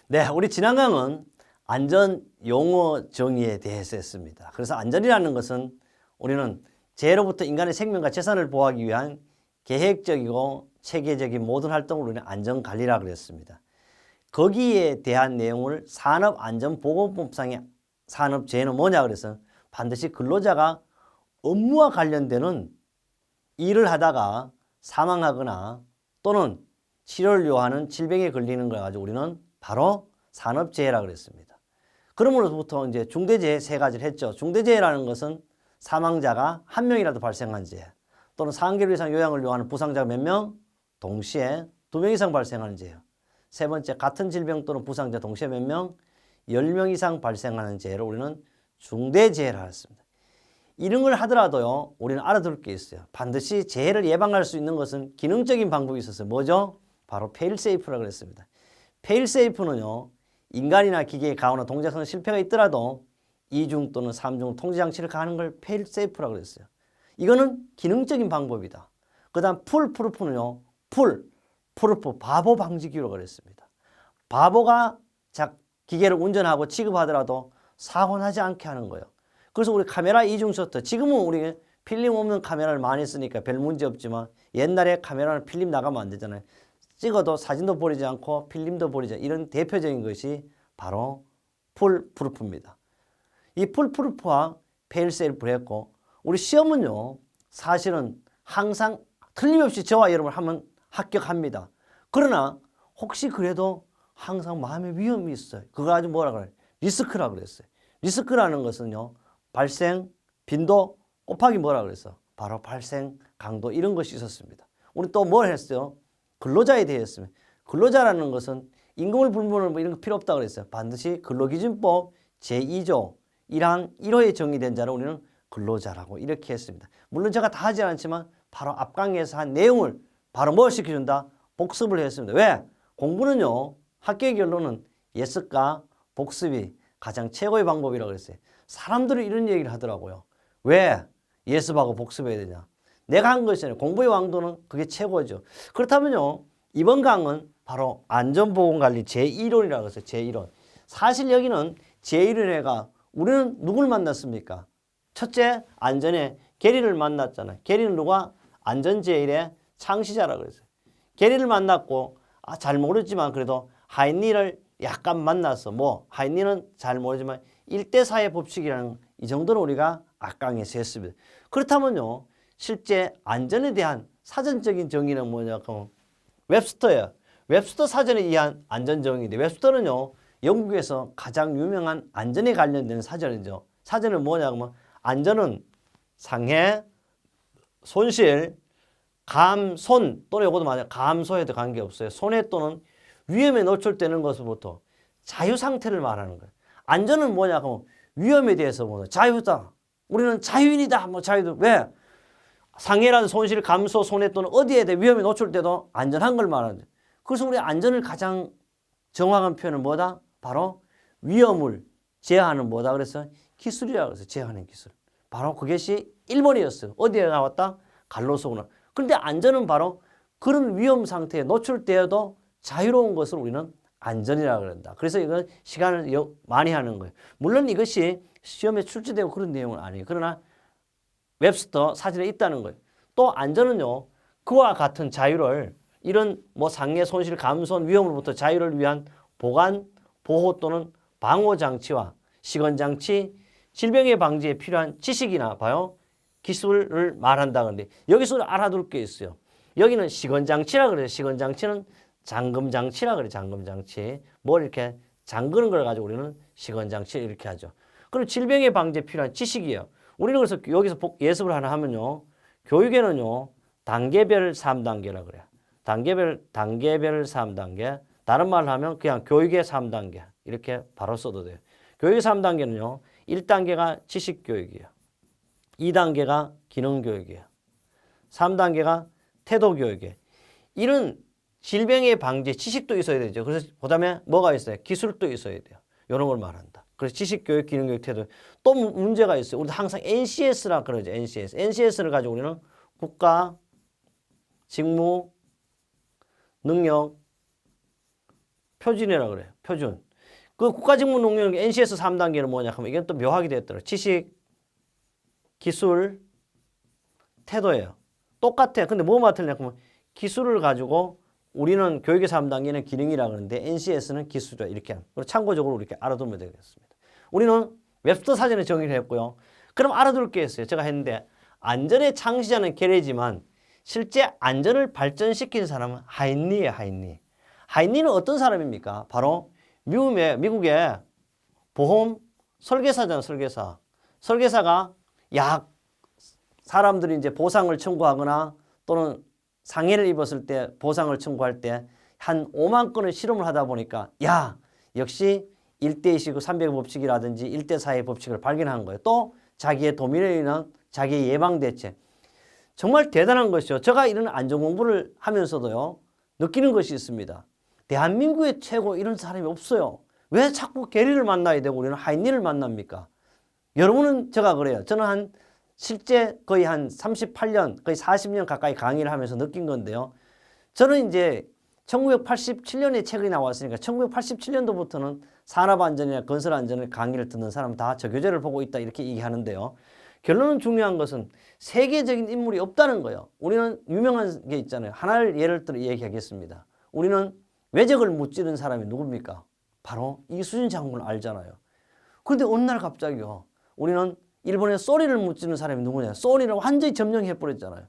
네, 우리 지난 강은 안전 용어 정의에 대해서 했습니다. 그래서 안전이라는 것은 우리는 재해로부터 인간의 생명과 재산을 보호하기 위한 계획적이고 체계적인 모든 활동을 우리는 안전관리라고 그랬습니다. 거기에 대한 내용을 산업안전보건법상의 산업재해는 뭐냐 그래서 반드시 근로자가 업무와 관련되는 일을 하다가 사망하거나 또는 치료를 요하는 질병에 걸리는 걸 가지고 우리는 바로 산업재해라고 그랬습니다. 그러므로부터 이제 중대재해 세 가지를 했죠. 중대재해라는 것은 사망자가 한 명이라도 발생한 재해 또는 3개월 이상 요양을 요하는 부상자가 몇 명? 동시에 2명 이상 발생하는 재해. 세 번째, 같은 질병 또는 부상자 동시에 몇 명? 10명 이상 발생하는 재해를 우리는 중대재해라 했습니다. 이런 걸 하더라도요, 우리는 알아둘 게 있어요. 반드시 재해를 예방할 수 있는 것은 기능적인 방법이 있었어요. 뭐죠? 바로 페일세이프라고 그랬습니다. 페일세이프는요, 인간이나 기계의 가호나 동작성 실패가 있더라도 2중 또는 3중 통제장치를 가하는 걸 페일세이프라고 그랬어요. 이거는 기능적인 방법이다. 그 다음 풀프루프는요, 풀프루프, 바보 방지기로 그랬습니다. 바보가 기계를 운전하고 취급하더라도 사고 나지 않게 하는 거예요. 그래서 우리 카메라 이중 셔터, 지금은 우리 필름 없는 카메라를 많이 쓰니까 별 문제 없지만 옛날에 카메라는 필름 나가면 안 되잖아요. 찍어도 사진도 버리지 않고 필름도 버리지 않고 이런 대표적인 것이 바로 풀프루프입니다. 이 풀프루프와 페일세이프를 했고 우리 시험은요 사실은 항상 틀림없이 저와 여러분 하면 합격합니다. 그러나 혹시 그래도 항상 마음의 위험이 있어요. 그거 가지고 뭐라 그래요? 리스크라고 그랬어요. 리스크라는 것은요 발생 빈도 곱하기 뭐라 그랬어? 바로 발생 강도 이런 것이 있었습니다. 우리 또 뭘 했어요? 근로자에 대해 했습니다. 근로자라는 것은 임금을 불문을 뭐 이런 거 필요 없다고 그랬어요. 반드시 근로기준법 제2조 1항 1호에 정의된 자를 우리는 근로자라고 이렇게 했습니다. 물론 제가 다 하지 않지만 바로 앞강에서 한 내용을 바로 뭘 시켜준다? 복습을 했습니다. 왜? 공부는요. 학교의 결론은 예습과 복습이 가장 최고의 방법이라고 그랬어요. 사람들이 이런 얘기를 하더라고요. 왜 예습하고 복습해야 되냐? 내가 한 것이잖아요. 공부의 왕도는 그게 최고죠. 그렇다면요. 이번 강은 바로 안전보건관리 제1호이라고 했어요. 제1호. 사실 여기는 제1호가 우리는 누굴 만났습니까? 첫째, 안전의 게리를 만났잖아요. 게리는 누가? 안전제일의 창시자라고 그랬어요. 게리를 만났고 잘 모르지만 그래도 하인리를 약간 만나서 하인리는 잘 모르지만 1대4의 법칙이라는 이 정도는 우리가 앞강에서 했습니다. 그렇다면요. 실제 안전에 대한 사전적인 정의는 뭐냐? 웹스터예요. 웹스터 사전에 의한 안전 정의인데 웹스터는요. 영국에서 가장 유명한 안전에 관련된 사전이죠. 사전은 뭐냐면 안전은 상해, 손실, 감손 또는 이것도 맞아요. 감소에도 관계없어요. 손해 또는 위험에 노출되는 것으로부터 자유 상태를 말하는 거예요. 안전은 뭐냐고 위험에 대해서 자유다. 우리는 자유인이다. 자유도 왜? 상해라는 손실, 감소, 손해 또는 어디에 대해 위험에 노출돼도 안전한 걸 말하는 거예요. 그래서 우리 안전을 가장 정확한 표현은 뭐다? 바로 위험을 제어하는 뭐다? 그래서 기술이라고 해서 제어하는 기술. 바로 그것이 일본이었어요. 어디에 나왔다? 갈로소구나. 그런데 안전은 바로 그런 위험 상태에 노출되어도 자유로운 것을 우리는 안전이라고 그런다. 그래서 이건 시간을 많이 하는 거예요. 물론 이것이 시험에 출제되고 그런 내용은 아니에요. 그러나 웹스터 사전에 있다는 거예요. 또 안전은요. 그와 같은 자유를 이런 상해, 손실, 감손, 위험으로부터 자유를 위한 보관, 보호 또는 방호 장치와 시건 장치, 질병의 방지에 필요한 지식이나 기술을 말한다. 그런데 여기서 알아둘 게 있어요. 여기는 시건 장치라 그래요. 시건 장치는 잠금 장치라 그래요. 잠금 장치. 뭘 이렇게 잠그는 걸 가지고 우리는 시건 장치 이렇게 하죠. 그리고 질병의 방지에 필요한 지식이에요. 우리는 그래서 여기서 예습을 하나 하면요. 교육에는요. 단계별 3단계라 그래요. 단계별 3단계. 다른 말로 하면 그냥 교육의 3단계. 이렇게 바로 써도 돼요. 교육의 3단계는요. 1단계가 지식교육이에요. 2단계가 기능교육이에요. 3단계가 태도교육이에요. 이런 질병의 방지 지식도 있어야 되죠. 그래서 그다음에 뭐가 있어요? 기술도 있어야 돼요. 이런 걸 말한다. 그래서 지식교육, 기능교육, 태도. 또 문제가 있어요. 우리도 항상 NCS라 그러죠. NCS. NCS를 가지고 우리는 국가, 직무, 능력, 표준이라고 그래요. 표준. 그 국가직무능력 NCS 3단계는 뭐냐 하면 이게 또 묘하게 됐더라고요. 지식, 기술, 태도예요. 똑같아. 근데 뭐가 틀리냐 하면 기술을 가지고 우리는 교육의 3단계는 기능이라고 하는데 NCS는 기술이다. 이렇게. 그리고 참고적으로 이렇게 알아두면 되겠습니다. 우리는 웹스터 사전에 정의를 했고요. 그럼 알아둘 게 있어요. 제가 했는데 안전의 창시자는 게레지만 실제 안전을 발전시킨 사람은 하인리예요. 하인리. 하인리는 어떤 사람입니까? 바로 미국의 보험 설계사잖아요. 설계사. 설계사가 약 사람들이 이제 보상을 청구하거나 또는 상해를 입었을 때 보상을 청구할 때 한 5만 건을 실험을 하다 보니까 야 역시 1대2시고 300의 법칙이라든지 1대4의 법칙을 발견한 거예요. 또 자기의 도민에 자기의 예방대책. 정말 대단한 것이죠. 제가 이런 안전공부를 하면서도요. 느끼는 것이 있습니다. 대한민국의 최고 이런 사람이 없어요. 왜 자꾸 게리를 만나야 되고 우리는 하인리를 만납니까? 여러분은 제가 그래요. 저는 실제 거의 한 38년, 거의 40년 가까이 강의를 하면서 느낀 건데요. 저는 이제 1987년에 책이 나왔으니까 1987년도부터는 산업안전이나 건설안전의 강의를 듣는 사람은 다 저 교재를 보고 있다 이렇게 얘기하는데요. 결론은 중요한 것은 세계적인 인물이 없다는 거예요. 우리는 유명한 게 있잖아요. 하나를 예를 들어 얘기하겠습니다. 우리는 외적을 무찌른 사람이 누굽니까? 바로 이수진 장군을 알잖아요. 그런데 어느 날 갑자기요. 우리는 일본의 소니를 무찌르는 사람이 누구냐? 소니를 완전히 점령해버렸잖아요.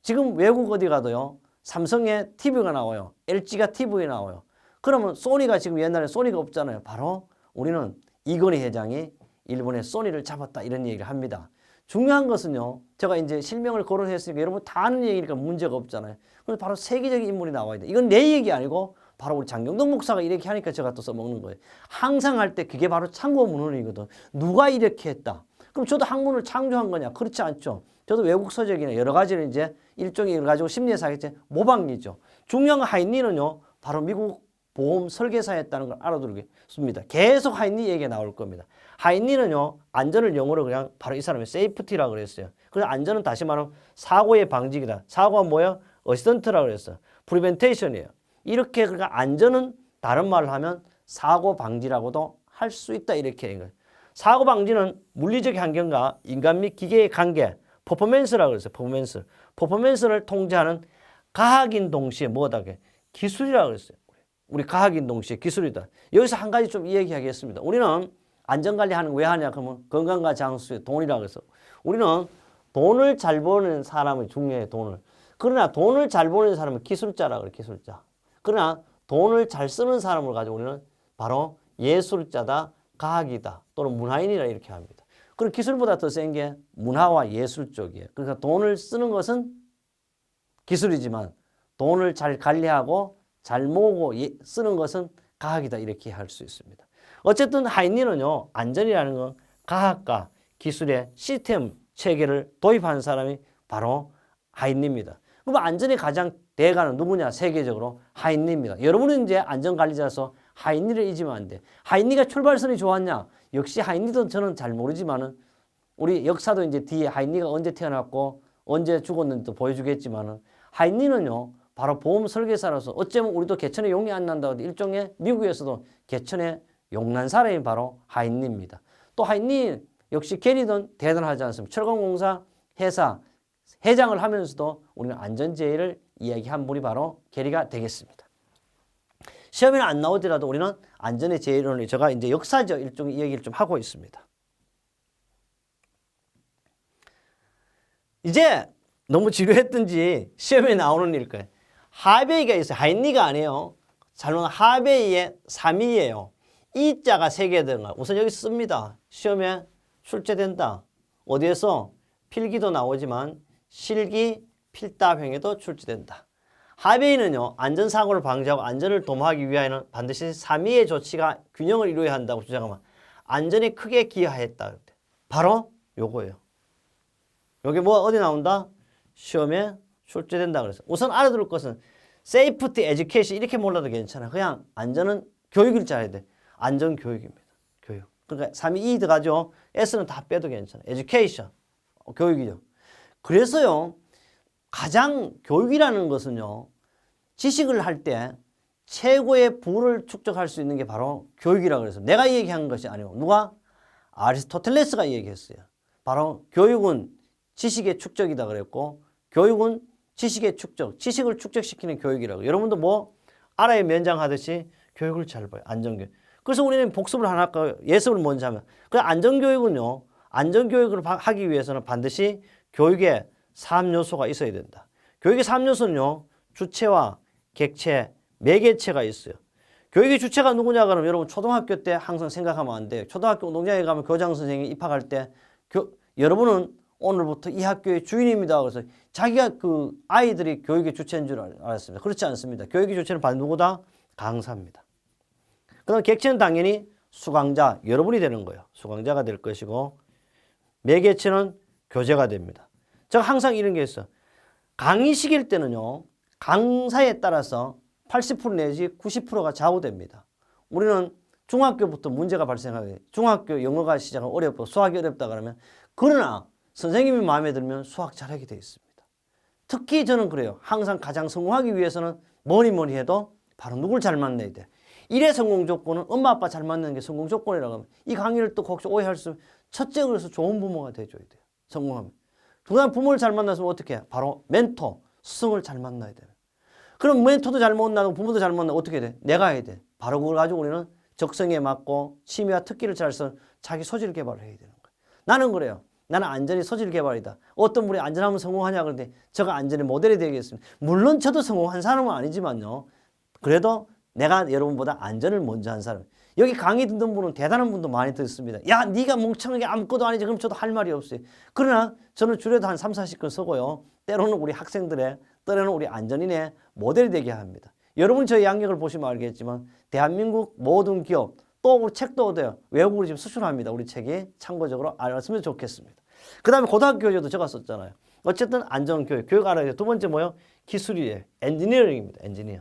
지금 외국 어디 가도요. 삼성의 TV가 나와요. LG가 TV에 나와요. 그러면 소니가 지금 옛날에 소니가 없잖아요. 바로 우리는 이건희 회장이 일본의 소니를 잡았다 이런 얘기를 합니다. 중요한 것은요. 제가 이제 실명을 거론했으니까 여러분 다 아는 얘기니까 문제가 없잖아요. 그래서 바로 세계적인 인물이 나와야 돼. 이건 내 얘기 아니고 바로 우리 장경동 목사가 이렇게 하니까 제가 또 써먹는 거예요. 항상 할 때 그게 바로 참고 문헌이거든. 누가 이렇게 했다. 그럼 저도 학문을 창조한 거냐? 그렇지 않죠. 저도 외국 서적이나 여러 가지를 이제 일종의 이걸 가지고 심리에서 하겠지. 모방이죠. 중요한 하인리는요. 바로 미국 보험 설계사였다는 걸 알아두겠습니다. 계속 하인리 얘기가 나올 겁니다. 하인리는요. 안전을 영어로 그냥 바로 이 사람이 세이프티라고 그랬어요. 그래서 안전은 다시 말하면 사고의 방지기다. 사고가 뭐예요? 어시던트라고 그랬어요. 프리벤테이션이에요. 이렇게 그러니까 안전은 다른 말을 하면 사고 방지라고도 할 수 있다 이렇게 얘기해요. 사고 방지는 물리적 환경과 인간 및 기계의 관계, 퍼포먼스라고 그랬어요. 퍼포먼스. 퍼포먼스를 통제하는 과학인 동시에 뭐다? 기술이라고 그랬어요. 우리 과학인 동시에 기술이다. 여기서 한 가지 좀 이야기하겠습니다. 우리는 안전관리하는 거 왜 하냐? 그러면 건강과 장수의 돈이라고 해서 우리는 돈을 잘 버는 사람이 중요해. 돈을. 그러나 돈을 잘 버는 사람은 기술자라고 그래. 기술자. 그러나 돈을 잘 쓰는 사람을 가지고 우리는 바로 예술자다. 과학이다. 또는 문화인이라 이렇게 합니다. 그리고 기술보다 더 센 게 문화와 예술 쪽이에요. 그러니까 돈을 쓰는 것은 기술이지만 돈을 잘 관리하고 잘 모으고 쓰는 것은 과학이다. 이렇게 할 수 있습니다. 어쨌든 하인리는요. 안전이라는 건 과학과 기술의 시스템 체계를 도입한 사람이 바로 하인리입니다. 그럼 안전의 가장 대가는 누구냐? 세계적으로 하인리입니다. 여러분은 이제 안전관리자로서 하인리를 잊으면 안 돼. 하인리가 출발선이 좋았냐? 역시 하인리도 저는 잘 모르지만은 우리 역사도 이제 뒤에 하인리가 언제 태어났고 언제 죽었는지도 보여주겠지만은 하인리는요. 바로 보험 설계사로서 어쩌면 우리도 개천에 용이 안 난다고 일종의 미국에서도 개천에 용난 사람이 바로 하인리입니다. 또 하인리 역시 게리든 대단하지 않습니까? 철강공사 회사 회장을 하면서도 우리는 안전제의를 이야기한 분이 바로 게리가 되겠습니다. 시험에는 안 나오더라도 우리는 안전의 제의론을 제가 이제 역사적 일종의 이야기를 좀 하고 있습니다. 이제 너무 지루했든지 시험에 나오는 일까요? 하베이가 있어요. 하인리가 아니에요. 잘못 하베이의 3위예요. 이 자가 3개 들어가. 우선 여기 씁니다. 시험에 출제된다. 어디에서? 필기도 나오지만 실기, 필답형에도 출제된다. 하베이는요. 안전사고를 방지하고 안전을 도모하기 위하여는 반드시 3위의 조치가 균형을 이루어야 한다고 주장하면 안전에 크게 기여했다. 바로 요거예요. 요게 뭐 어디 나온다? 시험에 출제된다 그래서 우선 알아둘 것은 세이프티 에듀케이션 이렇게 몰라도 괜찮아. 그냥 안전은 교육을 잘해야 돼. 안전 교육입니다. 교육. 그러니까 3위 E 들어가죠. S는 다 빼도 괜찮아. 에듀케이션. 교육이죠. 그래서요. 가장 교육이라는 것은요. 지식을 할 때 최고의 부를 축적할 수 있는 게 바로 교육이라고 그래서 내가 얘기한 것이 아니고 누가? 아리스토텔레스가 얘기했어요. 바로 교육은 지식의 축적이다 그랬고 교육은 지식의 축적, 지식을 축적시키는 교육이라고. 여러분도 뭐 알아야 면장하듯이 교육을 잘 봐요. 안전교육. 그래서 우리는 복습을 하나 할까요? 예습을 먼저 하면. 그 안전교육은요. 안전교육을 하기 위해서는 반드시 교육에 3요소가 있어야 된다. 교육의 3요소는요. 주체와 객체, 매개체가 있어요. 교육의 주체가 누구냐 그러면 여러분 초등학교 때 항상 생각하면 안 돼요. 초등학교 운동장에 가면 교장 선생님이 입학할 때 여러분은 오늘부터 이 학교의 주인입니다. 그래서 자기가 그 아이들이 교육의 주체인 줄 알았습니다. 그렇지 않습니다. 교육의 주체는 바로 누구다? 강사입니다. 그 다음 객체는 당연히 수강자, 여러분이 되는 거예요. 수강자가 될 것이고 매개체는 교재가 됩니다. 제가 항상 이런 게 있어요. 강의식일 때는요. 강사에 따라서 80% 내지 90%가 좌우됩니다. 우리는 중학교부터 문제가 발생하게 중학교 영어가 시작은 어렵고 수학이 어렵다 그러면 그러나 선생님이 마음에 들면 수학 잘하게 되어 있습니다. 특히 저는 그래요. 항상 가장 성공하기 위해서는 뭐니 해도 바로 누굴 잘 만나야 돼. 일의 성공 조건은 엄마 아빠 잘 만나는 게 성공 조건이라고 하면 이 강의를 또 혹시 오해할 수 첫째 그래서 좋은 부모가 돼줘야 돼요. 성공하면. 두 다음 부모를 잘 만나서 어떻게 해? 바로 멘토, 스승을 잘 만나야 돼요. 그럼 멘토도 잘 만나고 부모도 잘 만나고 어떻게 돼? 내가 해야 돼. 바로 그걸 가지고 우리는 적성에 맞고 취미와 특기를 잘 써 자기 소질 개발을 해야 되는 거예요. 나는 그래요. 나는 안전이 소질 개발이다. 어떤 분이 안전하면 성공하냐 그러는데 제가 안전의 모델이 되겠습니다. 물론 저도 성공한 사람은 아니지만요. 그래도 내가 여러분보다 안전을 먼저 한 사람. 여기 강의 듣는 분은 대단한 분도 많이 듣습니다. 야, 네가 멍청하게 아무것도 아니지. 그럼 저도 할 말이 없어요. 그러나 저는 주례도 한 3, 40건 쓰고요. 때로는 우리 학생들의, 때로는 우리 안전인의 모델이 되게 합니다. 여러분 저희 양력을 보시면 알겠지만 대한민국 모든 기업 또 우리 책도 얻어요. 외국으로 지금 수출합니다. 우리 책이 참고적으로 알았으면 좋겠습니다. 그 다음에 고등학교 교재도 제가 썼잖아요. 어쨌든 안전교육, 교육 알아야 돼요. 두 번째 뭐요? 기술이에요. 엔지니어링입니다. 엔지니어.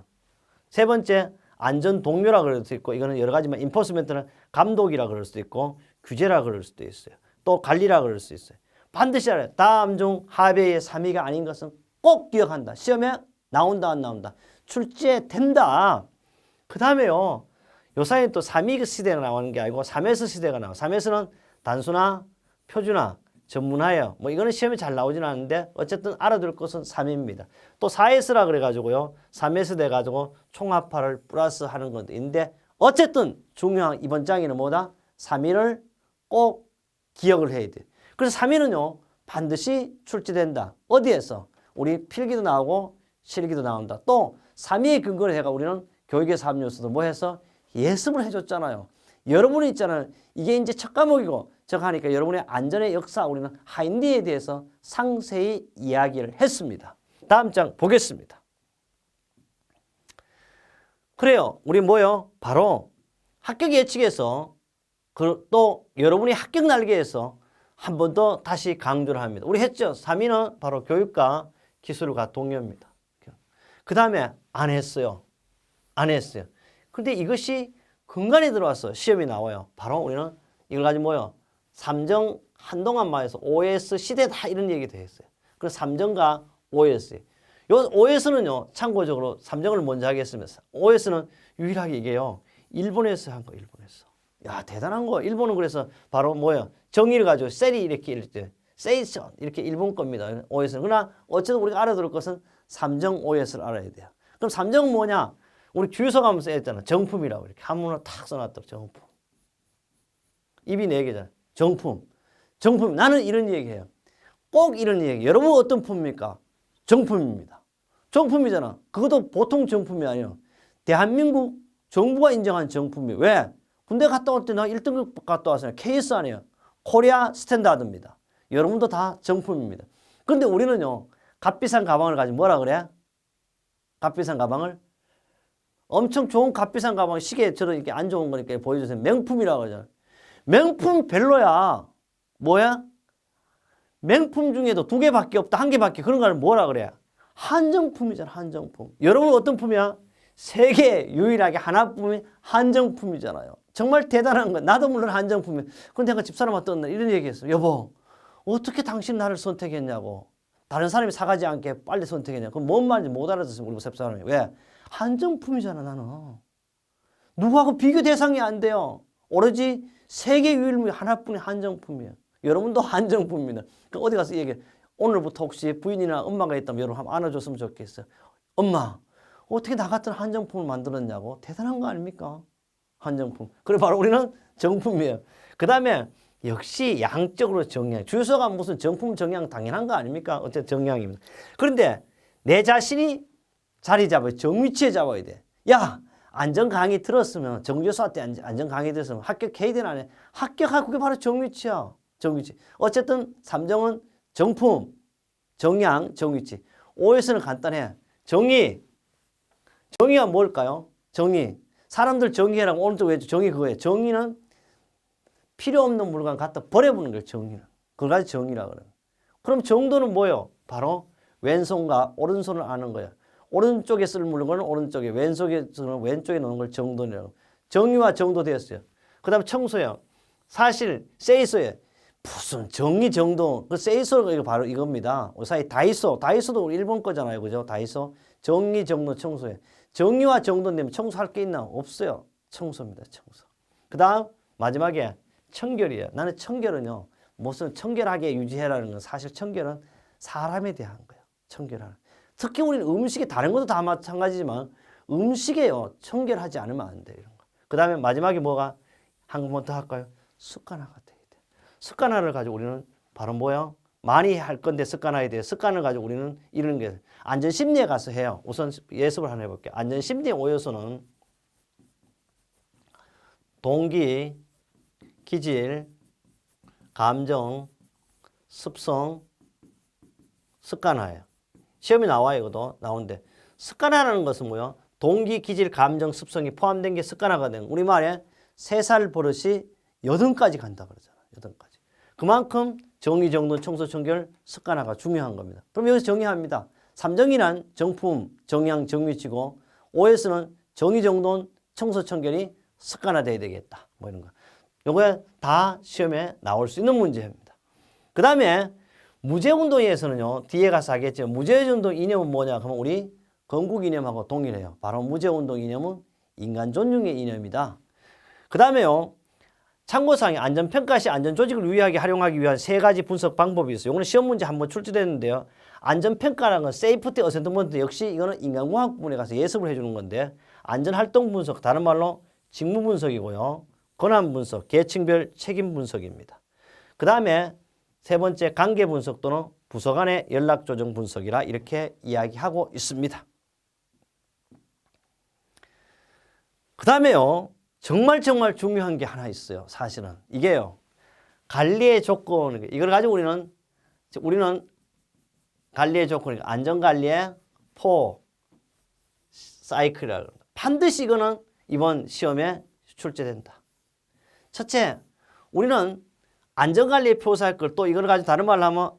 세 번째 안전동료라 그럴 수도 있고 이거는 여러 가지만 인포스멘트는 감독이라 그럴 수도 있고 규제라 그럴 수도 있어요. 또 관리라 그럴 수 있어요. 반드시 알아요. 다음 중 하배의 3위가 아닌 것은 꼭 기억한다. 시험에 나온다 안 나온다. 출제된다. 그 다음에요. 요사이는 또 3위 시대가 나오는 게 아니고 3S 시대가 나와요. 3S는 단순화, 표준화, 전문화예요. 뭐 이거는 시험에 잘 나오진 않는데 어쨌든 알아둘 것은 3위입니다. 또 4S라 그래가지고요. 3S 돼가지고 총합화를 플러스 하는 건데 어쨌든 중요한 이번 장에는 뭐다? 3위를 꼭 기억을 해야 돼. 그래서 3위는요. 반드시 출제된다. 어디에서? 우리 필기도 나오고 실기도 나온다. 또 3위의 근거를 해가 우리는 교육의 3요소도 뭐 해서 예습을 해줬잖아요. 여러분이 있잖아요. 이게 이제 첫 과목이고 저거 하니까 여러분의 안전의 역사 우리는 하인디에 대해서 상세히 이야기를 했습니다. 다음 장 보겠습니다. 그래요. 우리 뭐요? 바로 합격 예측에서 또 여러분이 합격 날개에서 한 번 더 다시 강조를 합니다. 우리 했죠. 3위는 바로 교육과 기술과 동료입니다. 그 다음에 안 했어요. 안 했어요. 그런데 이것이 근간에 들어와서 시험이 나와요. 바로 우리는 이걸 가지고 뭐요? 삼정 한동안 말해서 OS 시대다 이런 얘기도 했어요. 그래서 삼정과 OS. 요 OS는요, 참고적으로 삼정을 먼저 하겠습니다. OS는 유일하게 이게요, 일본에서 한 거, 일본에서. 야, 대단한 거. 일본은 그래서 바로 뭐예요? 정의를 가지고 셀이 이렇게 세이션 이렇게 일본 겁니다. OS는. 그러나 어쨌든 우리가 알아둘 것은 삼정 OS를 알아야 돼요. 그럼 삼정은 뭐냐? 우리 주유소 가면 써있잖아. 정품이라고 이렇게 한문으로 탁 써놨더라고. 정품. 입이 4개잖아. 정품. 정품. 나는 이런 얘기해요. 꼭 이런 얘기. 여러분 어떤 품입니까? 정품입니다. 정품이잖아. 그것도 보통 정품이 아니에요. 대한민국 정부가 인정한 정품이에요. 왜? 군대 갔다 올 때 나 1등급 갔다 왔어요. KS 아니에요. 코리아 스탠다드입니다. 여러분도 다 정품입니다. 그런데 우리는요. 값비싼 가방을 가지고 뭐라 그래? 값비싼 가방을? 엄청 좋은 값비싼 가방 시계처럼 이렇게 안 좋은 거니까 보여주세요. 명품이라고 하잖아요. 명품 별로야. 뭐야? 명품 중에도 2개밖에 없다. 1개밖에. 그런 걸 뭐라 그래? 한정품이잖아. 한정품. 여러분 어떤 품이야? 세계 유일하게 하나뿐인 한정품이잖아요. 정말 대단한 거야. 나도 물론 한정품이야. 그런데 내가 집사람한테 이런 얘기했어. 여보, 어떻게 당신 나를 선택했냐고. 다른 사람이 사가지 않게 빨리 선택했냐. 그럼 뭔 말인지 못 알아듣습니다. 우리 셉사람이. 왜? 한정품이잖아 나는. 누구하고 비교 대상이 안 돼요. 오로지 세계 유일무이 하나뿐인 한정품이에요. 여러분도 한정품입니다. 그 어디 가서 얘기해. 오늘부터 혹시 부인이나 엄마가 있다면 여러분 한번 안아줬으면 좋겠어요. 엄마 어떻게 나 같은 한정품을 만들었냐고. 대단한 거 아닙니까? 한정품. 그래 바로 우리는 정품이에요. 그 다음에 역시 양적으로 정량. 주유소가 무슨 정품 정량 당연한 거 아닙니까? 어쨌든 정량입니다. 그런데 내 자신이 자리 잡아요. 정위치에 잡아야 돼. 야 안전 강의 들었으면 정주사 때 안전 강의 들었으면 합격해야 되나 안 해? 합격하고 그게 바로 정위치야. 정위치. 어쨌든 3정은 정품, 정량, 정위치. 5에서는 간단해. 정의. 정의가 뭘까요? 정의. 사람들 정의라고 오른쪽 왼쪽 정의 그거예요. 정의는 필요 없는 물건 갖다 버려보는 거예요. 정의는. 그걸 가지고 정의라고 그래요. 그럼 정도는 뭐예요? 바로 왼손과 오른손을 아는 거예요. 오른쪽에 쓸 물건은 오른쪽에, 왼쪽에 쓰는 왼쪽에 놓는 걸 정도라고. 정의와 정도 되었어요. 그 다음에 청소요. 사실 세이소에 무슨 정의 정도. 그 세이소가 이거 바로 이겁니다. 우리 사이 다이소도 우리 일본 거잖아요. 그죠? 다이소. 정의 정도 청소에. 정의와 정도 되면 청소할 게 있나? 없어요. 청소입니다. 청소. 그 다음 마지막에 청결이에요. 나는 청결은요. 무슨 청결하게 유지해라는 건 사실 청결은 사람에 대한 거예요. 청결하는. 특히 우리는 음식에 다른 것도 다 마찬가지지만 음식에요. 청결하지 않으면 안 돼요. 이런 거. 그 다음에 마지막에 뭐가 한 번 더 할까요? 습관화가 돼야 돼. 습관화를 가지고 우리는 바로 뭐예요? 많이 할 건데 습관화에 대해 습관을 가지고 우리는 이런 게 안전심리에 가서 해요. 우선 예습을 하나 해볼게요. 안전심리의 5요소는 동기, 기질, 감정, 습성, 습관화예요. 시험이 나와요. 이것도 나오는데 습관화라는 것은 뭐예요? 동기, 기질, 감정, 습성이 포함된 게 습관화가 되는 우리말에 3살 버릇이 8까지 간다 그러잖아요. 8까지. 그만큼 정의, 정돈, 청소, 청결, 습관화가 중요한 겁니다. 그럼 여기서 정의합니다. 3정의란 정품, 정량, 정위치고 5에서는 정의, 정돈, 청소, 청결이 습관화돼야 되겠다. 뭐 이런 거. 요게 다 시험에 나올 수 있는 문제입니다. 그 다음에 무죄운동에서는요. 뒤에 가서 하겠지만 무죄운동 이념은 뭐냐 그러면 우리 건국 이념하고 동일해요. 바로 무죄운동 이념은 인간 존중의 이념이다. 그 다음에요. 참고사항에 안전평가 시 안전조직을 유의하게 활용하기 위한 3가지 분석 방법이 있어요. 이거는 시험 문제 한번 출제됐는데요. 안전평가라는 건 세이프티 어세스먼트 역시 이거는 인간공학 부분에 가서 예습을 해주는 건데 안전활동 분석, 다른 말로 직무 분석이고요. 권한 분석, 계층별 책임 분석입니다. 그 다음에 3번째 관계 분석 또는 부서 간의 연락 조정 분석이라 이렇게 이야기하고 있습니다. 그 다음에요. 정말 중요한 게 하나 있어요. 사실은 이게요. 관리의 조건, 이걸 가지고 우리는 관리의 조건, 안전관리의 사이클이라고 합니다. 반드시 이거는 이번 시험에 출제된다. 첫째, 우리는 안전관리의 사이클, 또 이걸 가지고 다른 말로 하면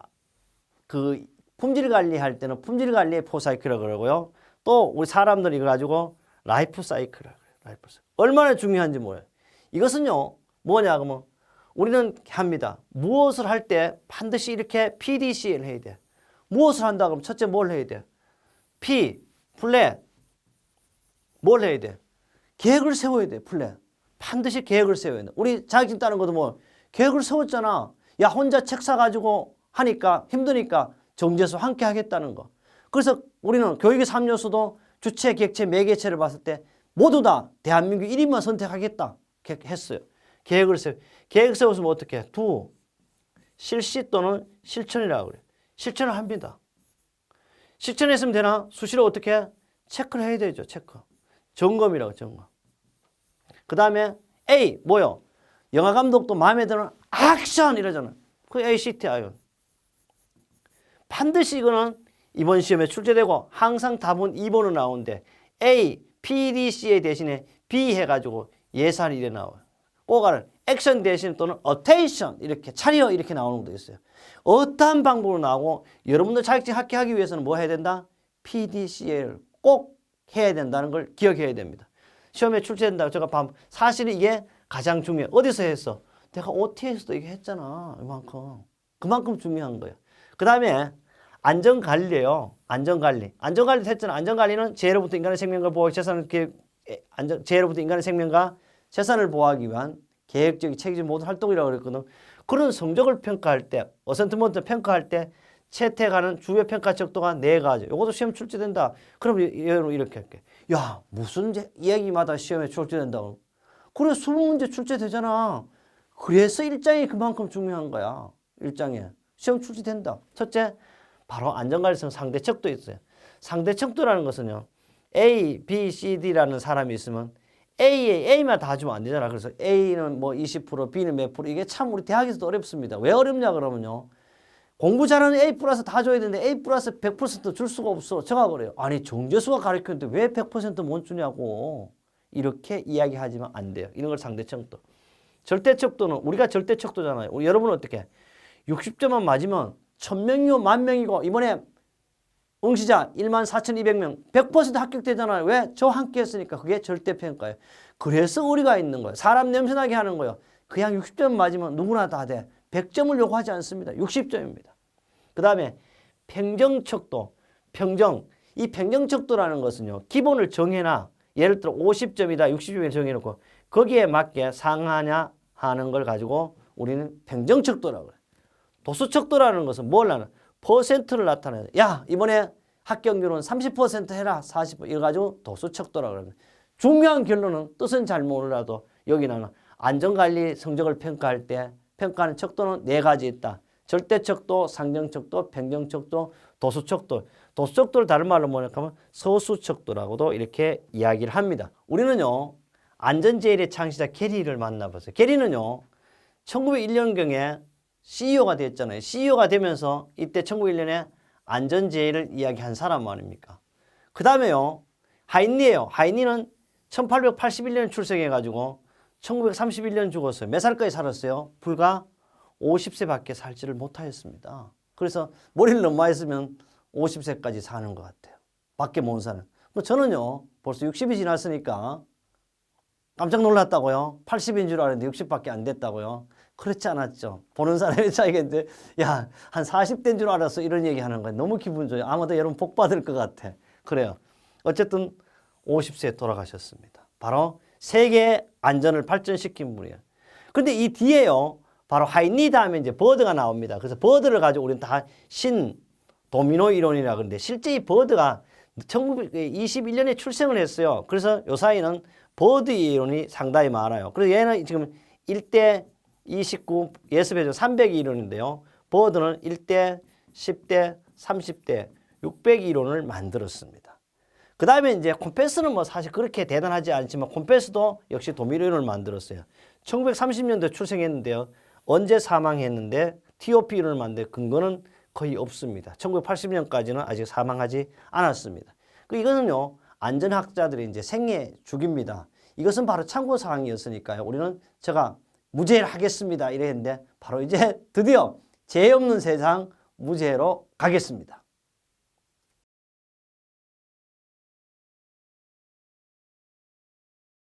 그 품질 관리할 때는 품질 관리의 사이클이라고 그러고요. 또 우리 사람들이 이걸 가지고 라이프 사이클이라고 그래요. 라이프 사이클. 얼마나 중요한지 뭐예요? 이것은요, 뭐냐, 그러면 우리는 합니다. 무엇을 할 때 반드시 이렇게 PDCA를 해야 돼. 무엇을 한다 그러면 첫째 뭘 해야 돼? 플랫. 뭘 해야 돼? 계획을 세워야 돼, 플랫. 반드시 계획을 세워야 돼. 우리 자격증 따는 것도 뭐 계획을 세웠잖아. 야, 혼자 책 사가지고 하니까 힘드니까 정지해서 함께 하겠다는 거. 그래서 우리는 교육의 3요소도 주체, 객체, 매개체를 봤을 때 모두 다 대한민국 1인만 선택하겠다 했어요. 계획을 세웠으면 어떻게 해? 실시 또는 실천이라고 그래요. 실천을 합니다. 실천했으면 되나? 수시로 어떻게 해? 체크를 해야 되죠. 체크. 점검이라고 점검. 그 다음에 A 뭐요? 영화 감독도 마음에 드는 액션 이러잖아요. 그 ACTI요. 반드시 이거는 이번 시험에 출제되고 항상 답은 2번으로 나오는데 A, PDCA 대신에 B 해가지고 예산이 이래 나와요. 오가를 액션 대신 또는 attention 이렇게 차려 이렇게 나오는 것도 있어요. 어떠한 방법으로 나오고 여러분들 자격증 합격하기 위해서는 뭐 해야 된다? PDCA를 꼭 해야 된다는 걸 기억해야 됩니다. 시험에 출제된다고 제가 사실은 이게 가장 중요해. 어디서 했어? 내가 OT에서도 이게 했잖아. 그만큼 중요한 거예요. 그 다음에 안전관리예요. 안전관리. 안전관리 했잖아. 안전관리는 재해로부터 인간의 생명과 보호하기 재산을 재해로부터 인간의 생명과 재산을 보호하기 위한 계획적인 책임진 모든 활동이라고 그랬거든. 그런 성적을 평가할 때, 어센트먼트 평가할 때 채택하는 주요 평가 척도가 4가지. 이것도 시험 출제된다. 그럼 예로 이렇게 할게. 야, 무슨 이야기마다 시험에 출제된다고. 그래, 20문제 출제되잖아. 그래서 일장이 그만큼 중요한 거야. 일장에. 시험 출제된다. 첫째, 바로 안전관리성 상대척도 있어요. 상대척도라는 것은요. A, B, C, D라는 사람이 있으면 A만 다 주면 안 되잖아. 그래서 A는 뭐 20%, B는 몇 프로. 이게 참 우리 대학에서도 어렵습니다. 왜 어렵냐 그러면요. 공부 잘하는 A 플러스 다 줘야 되는데 A 플러스 100%줄 수가 없어. 제가 그래요. 아니 정재수가 가르쳤는데 왜 100%못 주냐고. 이렇게 이야기하지만 안 돼요. 이런 걸 상대척도. 절대척도는 우리가 절대척도잖아요. 여러분은 어떻게 60점만 맞으면 1000명이고 10,000명이고 이번에 응시자 14,200명 100% 합격되잖아요. 왜? 저 함께 했으니까. 그게 절대평가예요. 그래서 우리가 있는 거예요. 사람 냄새나게 하는 거예요. 그냥 60점 맞으면 누구나 다 돼. 100점을 요구하지 않습니다. 60점입니다. 그 다음에 평정척도. 평정. 이 평정척도라는 것은요. 기본을 정해놔. 예를 들어 50점이다 60점을 정해놓고 거기에 맞게 상하냐 하는 걸 가지고 우리는 평정척도라고 해요. 도수척도라는 것은 뭘 하는 퍼센트를 나타내요. 야 이번에 합격률은 30% 해라 40% 이거 가지고 도수척도라고 합니다. 중요한 결론은 뜻은 잘 모르라도 여기는 안전관리 성적을 평가할 때 평가하는 척도는 4가지 있다. 절대척도, 상정척도, 평정척도, 도수척도. 도수척도를 다른 말로 뭐냐면 서수척도라고도 이렇게 이야기를 합니다. 우리는요 안전제일의 창시자 게리를 만나봤어요. 게리는요 1901년경에 CEO가 됐잖아요. CEO가 되면서 이때 1901년에 안전제일을 이야기한 사람 아닙니까? 그 다음에요 하인리예요. 하인리는 1881년 출생해가지고 1931년 죽었어요. 몇 살까지 살았어요? 불과 50세밖에 살지를 못하였습니다. 그래서 머리를 너무 많이 쓰면 50세까지 사는 것 같아요. 밖에 못 사는. 저는요 벌써 60이 지났으니까 깜짝 놀랐다고요. 80인 줄 알았는데 60밖에 안 됐다고요. 그렇지 않았죠. 보는 사람의 차이겠는데 야, 한 40대인 줄 알았어 이런 얘기 하는 거예요. 너무 기분 좋아요. 아마도 여러분 복 받을 것 같아. 그래요. 어쨌든 50세에 돌아가셨습니다. 바로 세계 안전을 발전시킨 분이에요. 근데 이 뒤에요. 바로 하이니 다음에 이제 버드가 나옵니다. 그래서 버드를 가지고 우리는 다 도미노 이론이라 그러는데 실제 이 버드가 1921년에 출생을 했어요. 그래서 요 사이는 버드 이론이 상당히 많아요. 그래서 얘는 지금 1대 29 예습해줘 300 이론인데요. 버드는 1대 10대 30대 600 이론을 만들었습니다. 그 다음에 이제 콤패스는 뭐 사실 그렇게 대단하지 않지만 콤패스도 역시 도미노 이론을 만들었어요. 1930년도에 출생했는데요. 언제 사망했는데 TOP 이론을 만든 근거는 거의 없습니다. 1980년까지는 아직 사망하지 않았습니다. 이것은요 안전학자들의 이제 생애 주기입니다. 이것은 바로 참고 사항이었으니까요. 우리는 제가 무죄를 하겠습니다 이랬는데 바로 이제 드디어 죄 없는 세상 무죄로 가겠습니다.